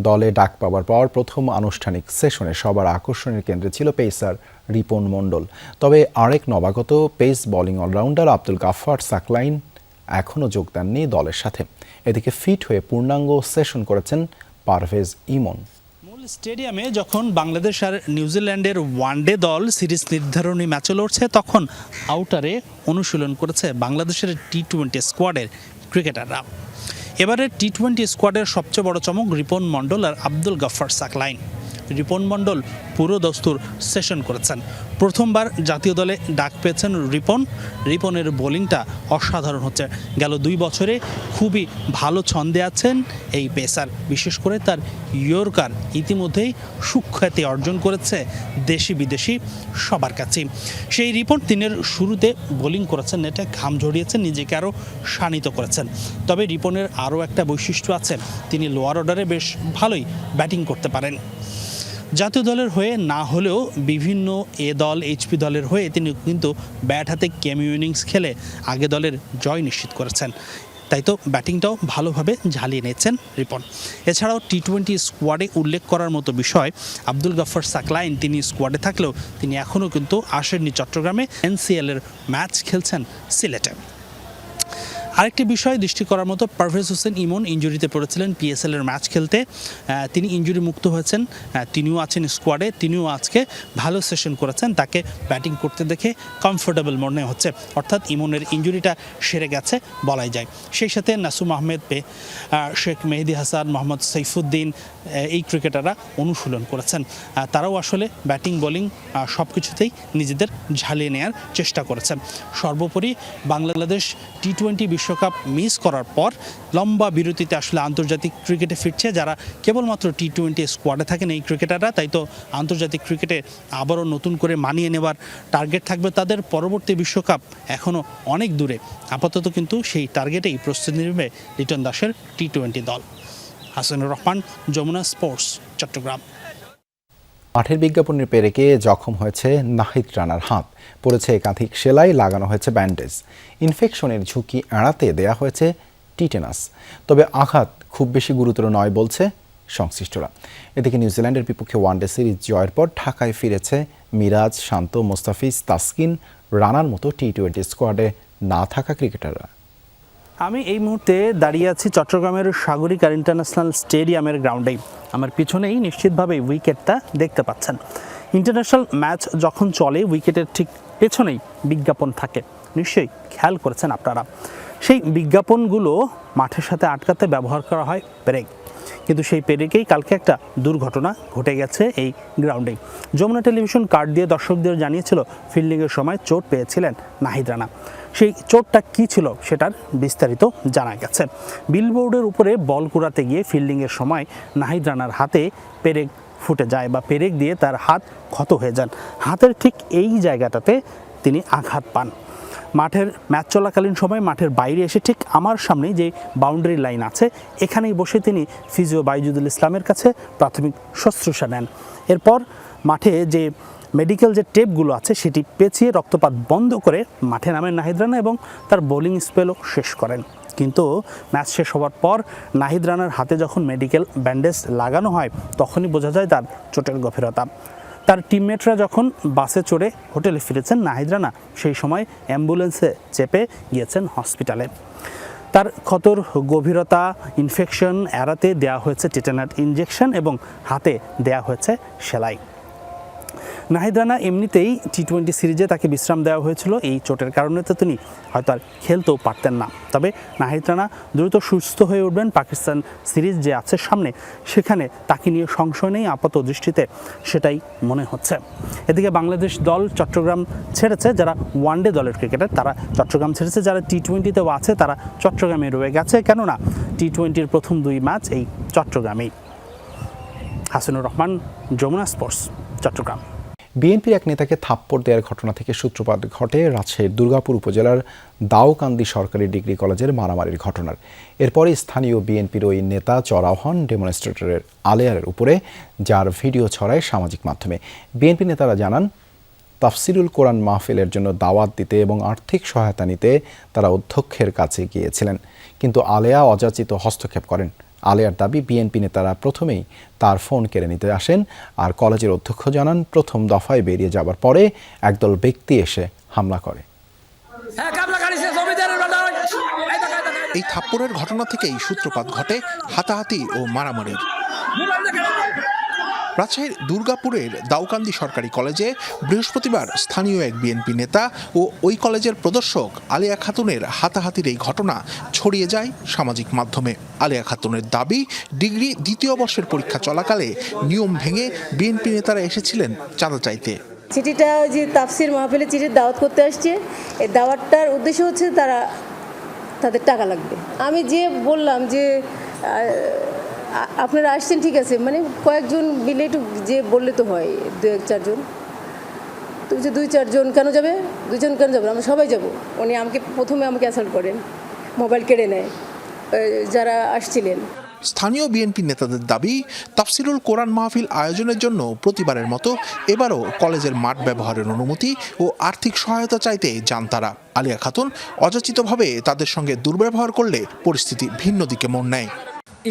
দলে ডাক পাওয়ার পর প্রথম আনুষ্ঠানিক সেশনে সবার আকর্ষণের কেন্দ্রে ছিল পেসার রিপন মণ্ডল। তবে আরেক নবাগত pace bowling allrounder Abdul Gaffar Saqlain এখনও যোগ দেননি দলের সাথে। এদিকে ফিট হয়ে পূর্ণাঙ্গ সেশন করেছেন পারভেজ ইমন। মূল স্টেডিয়ামে যখন বাংলাদেশ আর নিউজিল্যান্ডের ওয়ানডে দল সিরিজ নির্ধারণী ম্যাচে লড়ছে, তখন আউটারে অনুশীলন করেছে বাংলাদেশের টি-20 স্কোয়াডের ক্রিকেটাররা। এবারে টি-20 স্কোয়াডের সবচেয়ে বড় চমক রিপন মণ্ডল আর আব্দুল গাফফার সাকলাইন। রিপন মণ্ডল পুরো দস্তুর সেশন করেছেন। প্রথমবার জাতীয় দলে ডাক পেয়েছেন রিপনের বোলিংটা অসাধারণ হচ্ছে। গেল 2 বছরে খুবই ভালো ছন্দে আছেন এই পেসার। বিশেষ করে তার ইয়র্কার ইতিমধ্যেই সুখ্যাতি অর্জন করেছে দেশি বিদেশি সবার কাছে। সেই রিপন দিনের শুরুতে বোলিং করেছেন, নেটে ঘাম ঝরিয়েছেন, নিজেকে আরও শানিত করেছেন। তবে রিপনের আরও একটা বৈশিষ্ট্য আছে, তিনি লোয়ার অর্ডারে বেশ ভালোই ব্যাটিং করতে পারেন। জাতীয় দলের হয়ে না হলেও বিভিন্ন এ দল, এইচপি দলের হয়ে তিনি কিন্তু ব্যাট হাতে ক্যামিও ইনিংস খেলে আগে দলের জয় নিশ্চিত করেছেন। তাই তো ব্যাটিংটাও ভালোভাবে ঝালিয়ে নিয়েছেন রিপন। এছাড়াও টি-20 স্কোয়াডে উল্লেখ করার মতো বিষয়, আব্দুল গাফফার সাকলাইন তিনি স্কোয়াডে থাকলেও তিনি এখনও কিন্তু আসেননি চট্টগ্রামে। এনসিএলের ম্যাচ খেলছেন সিলেটে। আরেকটি বিষয় দৃষ্টি করার মতো, পারভেজ হোসেন ইমন ইনজুরিতে পড়েছিলেন পিএসএলের ম্যাচ খেলতে। তিনি ইনজুরি মুক্ত হয়েছেন, তিনিও আছেন স্কোয়াডে, তিনিও আজকে ভালো সেশন করেছেন। তাকে ব্যাটিং করতে দেখে কমফোর্টেবল মনে হচ্ছে, অর্থাৎ ইমনের ইনজুরিটা সেরে গেছে বলাই যায়। সেই সাথে নাসুম আহমেদ, শেখ মেহেদি হাসান, মোহাম্মদ সাইফুদ্দিন, এই ক্রিকেটাররা অনুশীলন করেছেন। তারাও আসলে ব্যাটিং বোলিং সব কিছুতেই নিজেদের ঝালিয়ে নেওয়ার চেষ্টা করেছেন। সর্বোপরি বাংলাদেশ টি-20 বিশ্বকাপ মিস করার পর লম্বা বিরতিতে আসলে আন্তর্জাতিক ক্রিকেটে ফিরছে। যারা কেবলমাত্র টি-20 স্কোয়াডে থাকেন এই ক্রিকেটাররা, তাই তো আন্তর্জাতিক ক্রিকেটে আবারও নতুন করে মানিয়ে নেওয়ার টার্গেট থাকবে তাদের। পরবর্তী বিশ্বকাপ এখনও অনেক দূরে, আপাতত কিন্তু সেই টার্গেটেই প্রস্তুতি নেবে লিটন দাসের টি-20 দল। হাসানুর রহমান, যমুনা স্পোর্টস, চট্টগ্রাম। মাঠের বিজ্ঞাপনের পেরেকে জখম হয়েছে নাহিদ রানার হাত, পড়েছে একাধিক সেলাই, লাগানো হয়েছে ব্যান্ডেজ। ইনফেকশনের ঝুঁকি এড়াতে দেয়া হয়েছে টিটেনাস। তবে আঘাত খুব বেশি গুরুতর নয় বলছে সংশ্লিষ্টরা। এদিকে নিউজিল্যান্ডের বিপক্ষে ওয়ানডে সিরিজ জয়ের পর ঢাকায় ফিরেছে মিরাজ, শান্ত, মোস্তাফিজ, তাসকিন, রানার মতো টি-20 স্কোয়াডে না থাকা ক্রিকেটাররা। আমি এই মুহূর্তে দাঁড়িয়ে আছি চট্টগ্রামের সাগরিকা ইন্টারন্যাশনাল স্টেডিয়ামের গ্রাউন্ডেই। আমার পিছনেই নিশ্চিতভাবে উইকেটটা দেখতে পাচ্ছেন। ইন্টারন্যাশনাল ম্যাচ যখন চলে, উইকেটের ঠিক পেছনেই বিজ্ঞাপন থাকে, নিশ্চয়ই খেয়াল করেছেন আপনারা। সেই বিজ্ঞাপনগুলো মাঠের সাথে আটকাতে ব্যবহার করা হয় ব্রেক। কিন্তু সেই পেরেকেই কালকে একটা দুর্ঘটনা ঘটে গেছে এই গ্রাউন্ডে। যমুনা টেলিভিশন কার্ড দিয়ে দর্শকদের জানিয়েছিল ফিল্ডিংয়ের সময় চোট পেয়েছিলেন নাহিদ রানা। সেই চোটটা কী ছিল সেটার বিস্তারিত জানা গেছে। বিলবোর্ডের উপরে বল কুড়াতে গিয়ে ফিল্ডিংয়ের সময় নাহিদ রানার হাতে পেরেক ফুটে যায় বা পেরেক দিয়ে তার হাত ক্ষত হয়ে যান। হাতের ঠিক এই জায়গাটাতে তিনি আঘাত পান। মাঠের ম্যাচ চলাকালীন সময় মাঠের বাইরে এসে ঠিক আমার সামনেই যে বাউন্ডারি লাইন আছে এখানেই বসে তিনি ফিজিও বাইজুদুল ইসলামের কাছে প্রাথমিক শুশ্রূষা নেন। এরপর মাঠে যে মেডিকেল যে টেপগুলো আছে সেটি পেঁচিয়ে রক্তপাত বন্ধ করে মাঠে নামেন নাহিদ রানা এবং তার বোলিং স্পেলও শেষ করেন। কিন্তু ম্যাচ শেষ হওয়ার পর নাহিদ রানার হাতে যখন মেডিকেল ব্যান্ডেজ লাগানো হয় তখনই বোঝা যায় তার চোটের গভীরতা। তার টিমমেটরা যখন বাসে চড়ে হোটেলে ফিরেছেন নাহিদ রানা সেই সময় অ্যাম্বুলেন্সে চেপে গিয়েছেন হসপিটালে। তার ক্ষতর গভীরতা ইনফেকশন এড়াতে দেওয়া হয়েছে টিটেনাস ইনজেকশন এবং হাতে দেওয়া হয়েছে সেলাই। নাহিদ রানা এমনিতেই টি-20 সিরিজে তাকে বিশ্রাম দেওয়া হয়েছিল এই চোটের কারণে, তো তিনি হয়তো আর খেলতেও পারতেন না। তবে নাহিদ রানা দ্রুত সুস্থ হয়ে উঠবেন। পাকিস্তান সিরিজ যে আছে সামনে সেখানে তাকে নিয়ে সংশয় নেই আপাত দৃষ্টিতে, সেটাই মনে হচ্ছে। এদিকে বাংলাদেশ দল চট্টগ্রাম ছেড়েছে, যারা ওয়ানডে দলের ক্রিকেটার তারা চট্টগ্রাম ছেড়েছে, যারা টি-20তেও আছে তারা চট্টগ্রামে রয়ে গেছে, কেননা টি-20-র প্রথম 2 ম্যাচ এই চট্টগ্রামেই। হাসিনুর রহমান, যমুনা স্পোর্টস, চট্টগ্রাম। বিএনপির এক নেতাকে থাপ্পড় দেওয়ার ঘটনা থেকে সূত্রপাত ঘটে রাজশাহীর দুর্গাপুর উপজেলার দাউকান্দি সরকারি ডিগ্রি কলেজের মারামারির ঘটনার। এরপরে স্থানীয় বিএনপির ওই নেতা চড়াও হন ডেমনস্ট্রেটরের আলেয়ারের উপরে, যার ভিডিও ছড়ায় সামাজিক মাধ্যমে। বিএনপি নেতারা জানান, তাফসিরুল কোরআন মাহফিলের জন্য দাওয়াত দিতে এবং আর্থিক সহায়তা নিতে তারা অধ্যক্ষের কাছে গিয়েছিলেন, কিন্তু আলেয়া অযাচিত হস্তক্ষেপ করেন। আলেয়ার দাবি, বিএনপি নেতারা প্রথমেই তার ফোন কেড়ে নিতে আসেন, আর কলেজের অধ্যক্ষ জানান প্রথম দফায় বেরিয়ে যাবার পরে একদল ব্যক্তি এসে হামলা করে। এই থাপ্পড়ের ঘটনা থেকেই সূত্রপাত ঘটে হাতাহাতি ও মারামারির। রাজশাহীর দুর্গাপুরের দাউকান্দি সরকারি কলেজে বৃহস্পতিবার স্থানীয় এক বিএনপি নেতা ও ওই কলেজের প্রদর্শক আলিয়া খাতুনের হাতাহাতির এই ঘটনা ছড়িয়ে যায় সামাজিক মাধ্যমে। আলিয়া খাতুনের দাবি, ডিগ্রি 2য় বর্ষের পরীক্ষা চলাকালে নিয়ম ভেঙে বিএনপি নেতারা এসেছিলেন চাঁদা চাইতে। চিঠিটা ওই যে তাফসির মাহফিলে চিঠির দাওয়াত করতে আসছে, এই দাওয়াতটার উদ্দেশ্য হচ্ছে তাদের টাকা লাগবে। আমি যে বললাম যে আপনারা আসছেন ঠিক আছে, মানে কয়েকজন মিলে একটু যে বললে তো হয়, 2-4 জন, তো যে 2-4 জন কেন যাবে, 2 জন কেন যাবে, আমরা সবাই যাব। উনি প্রথমে আমাকে অ্যাসাল্ট করেন, মোবাইল কেড়ে নেয় যারা আসছিলেন। স্থানীয় বিএনপি নেতাদের দাবি, তাফসিরুল কোরআন মাহফিল আয়োজনের জন্য প্রতিবারের মতো এবারও কলেজের মাঠ ব্যবহারের অনুমতি ও আর্থিক সহায়তা চাইতে যান তারা। আলিয়া খাতুন অযাচিতভাবে তাদের সঙ্গে দুর্ব্যবহার করলে পরিস্থিতি ভিন্ন দিকে মোড় নেয়।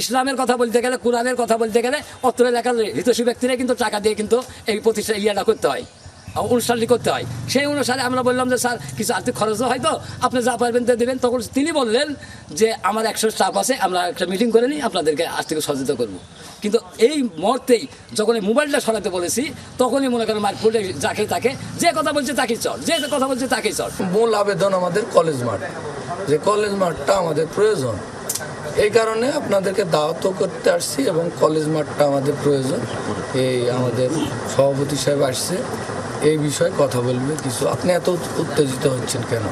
ইসলামের কথা বলতে গেলে, কোরআনের কথা বলতে গেলে অত্র এলাকার হিতৈষী ব্যক্তিরা কিন্তু টাকা দিয়ে কিন্তু এই প্রতিষ্ঠান ইয়েটা করতে হয়, অনুষ্ঠানটি করতে হয়। সেই অনুসারে আমরা বললাম যে স্যার কিছু আর্থিক খরচও হয়তো আপনি যা পারবেন তা দেবেন। তখন তিনি বললেন যে আমার 100 স্টাফ আছে, আমরা একটা মিটিং করে নিই, আপনাদেরকে আর্থিক সহযোগিতা করবো। কিন্তু এই মুহূর্তেই যখন এই মোবাইলটা সরাতে বলেছি তখনই মনে করেন মারফুটে যাকে তাকে যে কথা বলছে তাকেই চল, যে কথা বলছে তাকেই চল। মূল আবেদন আমাদের কলেজ মাঠ, যে কলেজ মাঠটা আমাদের প্রয়োজন, এই কারণে আপনাদেরকে দাওয়াত করতে আসছি এবং কলেজ মাঠটা আমাদের প্রয়োজন। এই আমাদের সভাপতি সাহেব আসছে, এই বিষয়ে কথা বলবে কিছু। আপনি এত উত্তেজিত হচ্ছেন কেন?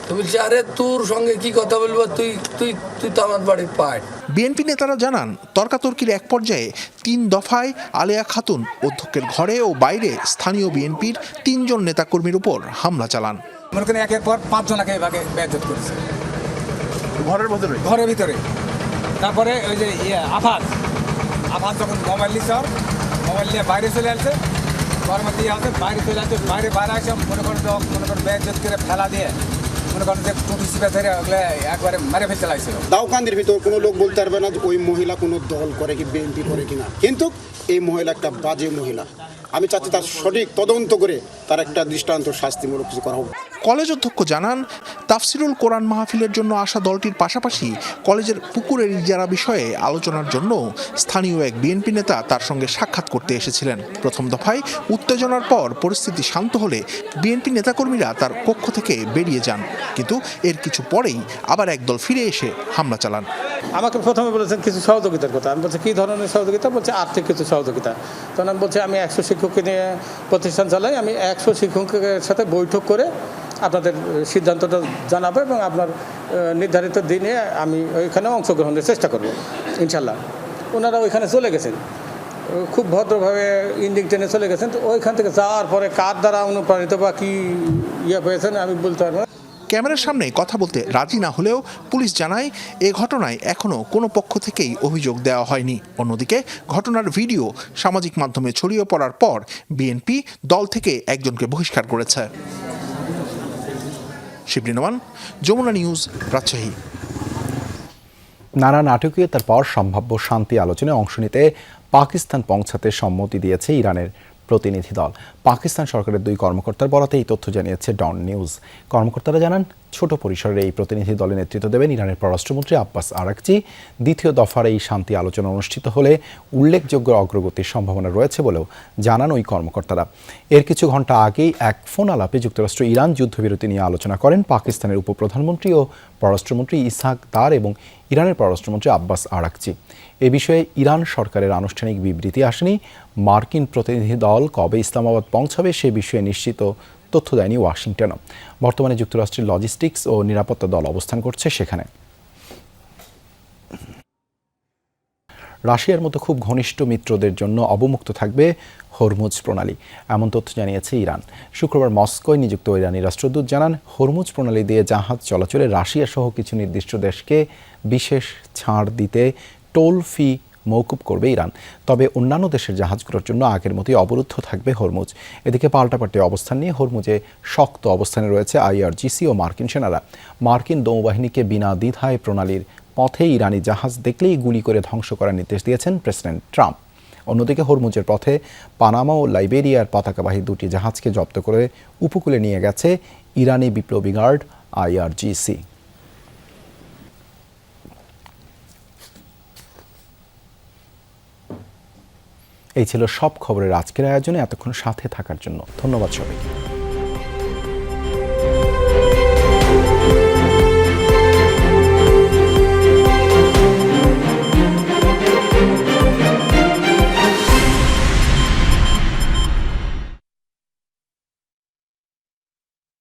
তো বলছি, আরে তোর সঙ্গে কি কথা বলবো, তুই তুই তুই তো আমার বাড়ির পাট। বিএনপি নেতারা জানান, তর্কাতর্কির এক পর্যায়ে 3 দফায় আলেয়া খাতুন অধ্যক্ষের ঘরে ও বাইরে স্থানীয় বিএনপির 3 জন নেতাকর্মীর উপর হামলা চালান। মনে করেন একের পর 5 জনকে এভাবে বেয়াদত করেছে ঘরের ভিতরে। তারপরে ওই যে আফাজ যখন মোবাইল নিয়ে বাইরে চলে আসছে, ঘরের মধ্যে বাইরে চলে আসছে, বাইরে আসে মনে করেন বেয়াদত করে ফেলা দিয়ে মনে করেন যে টুটি চিপে ধরে একবারে মেরে ফেলতে লাগছিল। দাউকান্দির ভিতর কোনো লোক বলতে পারবে না যে ওই মহিলা কোনো দল করে কি বিএনপি করে কিনা, কিন্তু এই মহিলা একটা বাজে মহিলা। আমি চাচ্ছি তার সঠিক তদন্ত করে তার একটা দৃষ্টান্ত শাস্তিমূলক কিছু করা হোক। কলেজ অধ্যক্ষ জানান, তাফসিরুল কোরআন মাহফিলের জন্য আসা দলটির পাশাপাশি কলেজের পুকুরের ইজারা বিষয়ে আলোচনার জন্য স্থানীয় এক বিএনপি নেতা তার সঙ্গে সাক্ষাৎ করতে এসেছিলেন। প্রথম দফায় উত্তেজনার পর পরিস্থিতি শান্ত হলে বিএনপি নেতাকর্মীরা তার কক্ষ থেকে বেরিয়ে যান, কিন্তু এর কিছু পরেই আবার একদল ফিরে এসে হামলা চালান। আমাকে প্রথমে বলেছেন কিছু সহযোগিতার কথা। আমি বলছি কী ধরনের সহযোগিতা? বলছে আর্থিক কিছু সহযোগিতা। তখন আমি বলছি আমি 100 শিক্ষককে নিয়ে প্রতিষ্ঠান চালাই, আমি 100 শিক্ষকের সাথে বৈঠক করে আপনাদের সিদ্ধান্তটা জানাবো এবং আপনার নির্ধারিত দিনে আমি ওইখানে অংশগ্রহণের চেষ্টা করব ইনশাল্লাহ। ওনারা ওইখানে চলে গেছেন, খুব ভদ্রভাবে ইন্ডিং টেনে চলে গেছেন। তো ওইখান থেকে যাওয়ার পরে কার দ্বারা অনুপ্রাণিত বা কী হয়েছেন আমি বলতে পারবো না। ক্যামেরার সামনে কথা বলতে রাজি না হলেও পুলিশ জানায় এ ঘটনায় এখনও কোনো পক্ষ থেকেই অভিযোগ দেওয়া হয়নি। অন্যদিকে ঘটনার ভিডিও সামাজিক মাধ্যমে ছড়িয়ে পড়ার পর বিএনপি দল থেকে একজনকে বহিষ্কার করেছে। শিবলী নোমান, যমুনা নিউজ, রাজশাহী। নানা নাটকীয়তার পর সম্ভাব্য শান্তি আলোচনায় অংশ নিতে পাকিস্তান পৌঁছাতে সম্মতি দিয়েছে ইরানের প্রতিনিধি দল। পাকিস্তান সরকারের 2 কর্মকর্তার বরাতে এই তথ্য জানিয়েছে ডন নিউজ। কর্মকর্তারা জানান, ছোট পরিসরের এই প্রতিনিধি দলে নেতৃত্ব দেবেন ইরানের পররাষ্ট্রমন্ত্রী আব্বাস আরাকচি। দ্বিতীয় দফার এই শান্তি আলোচনা অনুষ্ঠিত হলে উল্লেখযোগ্য অগ্রগতির সম্ভাবনা রয়েছে বলেও জানান ওই কর্মকর্তারা। এর কিছু ঘন্টা আগেই এক ফোন আলাপে যুক্তরাষ্ট্র ইরান যুদ্ধবিরতি নিয়ে আলোচনা করেন পাকিস্তানের উপপ্রধানমন্ত্রী ও পররাষ্ট্রমন্ত্রী ইসহাক দার এবং ইরানের পররাষ্ট্রমন্ত্রী আব্বাস আরাকচি। এ বিষয়ে ইরান সরকারের আনুষ্ঠানিক বিবৃতি আসেনি। মার্কিন প্রতিনিধি দল কবে ইসলামাবাদ পৌঁছাবে সে বিষয়ে নিশ্চিত তথ্য দেয়নি ওয়াশিংটনও। বর্তমানে যুক্তরাষ্ট্রের লজিস্টিক্স ও নিরাপত্তা দল অবস্থান করছে সেখানে। রাশিয়ার মতো খুব ঘনিষ্ঠ মিত্রদের জন্য অবমুক্ত থাকবে হরমুজ প্রণালী, এমন তথ্য জানিয়েছে ইরান। শুক্রবার মস্কোয় নিযুক্ত ইরানি রাষ্ট্রদূত জানান, হরমুজ প্রণালী দিয়ে জাহাজ চলাচলে রাশিয়া সহ কিছু নির্দিষ্ট দেশকে বিশেষ ছাড় দিতে টোল ফি মওকুফ করবে ইরান। তবে অন্যান্য দেশের জাহাজগুলোর জন্য আগের মতোই অবরুদ্ধ থাকবে হরমুজ। এদিকে পাল্টাপাল্টি অবস্থান নিয়ে হরমুজে শক্ত অবস্থানে রয়েছে IRGC ও মার্কিন সেনারা। মার্কিন নৌবাহিনীকে বিনা দ্বিধায় প্রণালীর পথে ইরানি জাহাজ দেখলেই গুলি করে ধ্বংস করার নির্দেশ দিয়েছেন প্রেসিডেন্ট ট্রাম্প। অন্যদিকে হরমুজের পথে পানামা ও লাইবেরিয়ার পতাকাবাহী 2টি জাহাজকে জব্দ করে উপকূলে নিয়ে গেছে ইরানি বিপ্লবী গার্ড IRGC। এই ছিল সব খবরের আজকের আয়োজনে। এতক্ষণ সাথে থাকার জন্য ধন্যবাদ সবাইকে।